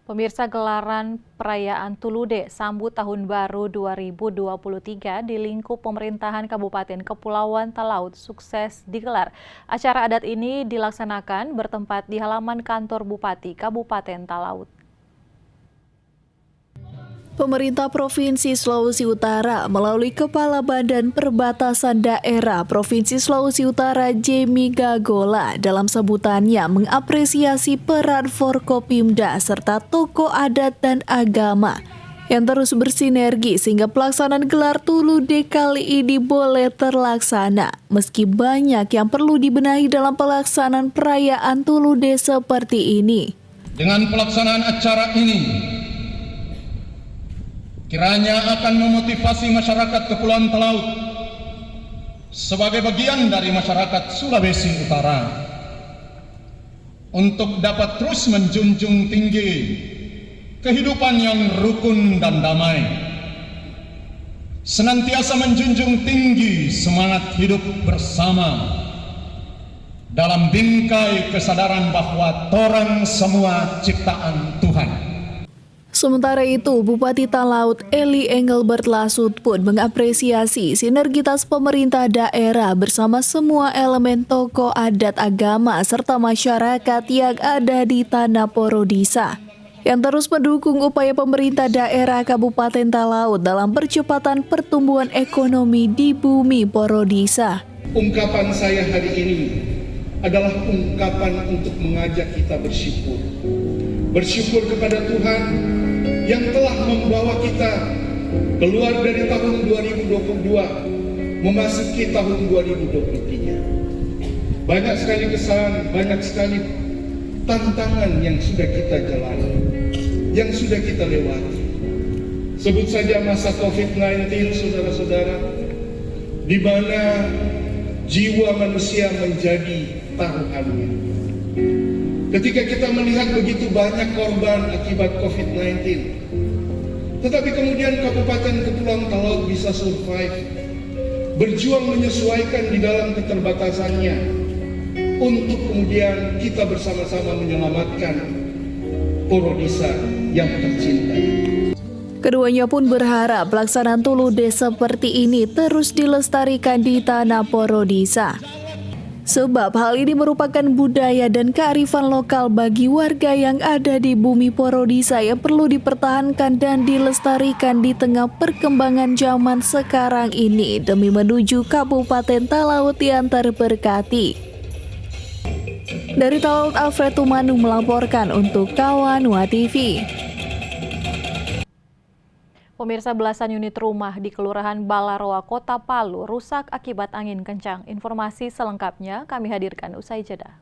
Pemirsa, gelaran perayaan Tulude sambut Tahun Baru 2023 di lingkup pemerintahan Kabupaten Kepulauan Talaut sukses digelar. Acara adat ini dilaksanakan bertempat di halaman kantor Bupati Kabupaten Talaut. Pemerintah Provinsi Sulawesi Utara melalui Kepala Badan Perbatasan Daerah Provinsi Sulawesi Utara Jemi Gagola dalam sebutannya mengapresiasi peran Forkopimda serta tokoh adat dan agama yang terus bersinergi sehingga pelaksanaan gelar Tulude kali ini boleh terlaksana. Meski banyak yang perlu dibenahi dalam pelaksanaan perayaan Tulude seperti ini. Dengan pelaksanaan acara ini, kiranya akan memotivasi masyarakat Kepulauan Talaut sebagai bagian dari masyarakat Sulawesi Utara untuk dapat terus menjunjung tinggi kehidupan yang rukun dan damai, senantiasa menjunjung tinggi semangat hidup bersama dalam bingkai kesadaran bahwa torang semua ciptaan Tuhan. Sementara itu, Bupati Talaut Eli Engelbert Lasut pun mengapresiasi sinergitas pemerintah daerah bersama semua elemen tokoh adat agama serta masyarakat yang ada di Tanah Porodisa, yang terus mendukung upaya pemerintah daerah Kabupaten Talaut dalam percepatan pertumbuhan ekonomi di bumi Porodisa. Ungkapan saya hari ini adalah ungkapan untuk mengajak kita bersyukur. Bersyukur kepada Tuhan yang telah membawa kita keluar dari tahun 2022 memasuki tahun 2023. Banyak sekali kesan, banyak sekali tantangan yang sudah kita jalani, yang sudah kita lewati. Sebut saja masa COVID-19, saudara-saudara, di mana jiwa manusia menjadi taruhannya. Ketika kita melihat begitu banyak korban akibat COVID-19, tetapi kemudian Kabupaten Kepulauan Talaut bisa survive, berjuang menyesuaikan di dalam keterbatasannya, untuk kemudian kita bersama-sama menyelamatkan Porodisa yang tercinta. Keduanya pun berharap pelaksanaan Tulude seperti ini terus dilestarikan di Tanah Porodisa. Sebab hal ini merupakan budaya dan kearifan lokal bagi warga yang ada di bumi Porodisa yang perlu dipertahankan dan dilestarikan di tengah perkembangan zaman sekarang ini demi menuju Kabupaten Talaut yang terberkati. Dari Talaut, Alfred Tumanu melaporkan untuk Kawanua TV. Pemirsa, belasan unit rumah di Kelurahan Balaroa, Kota Palu rusak akibat angin kencang. Informasi selengkapnya kami hadirkan usai jeda.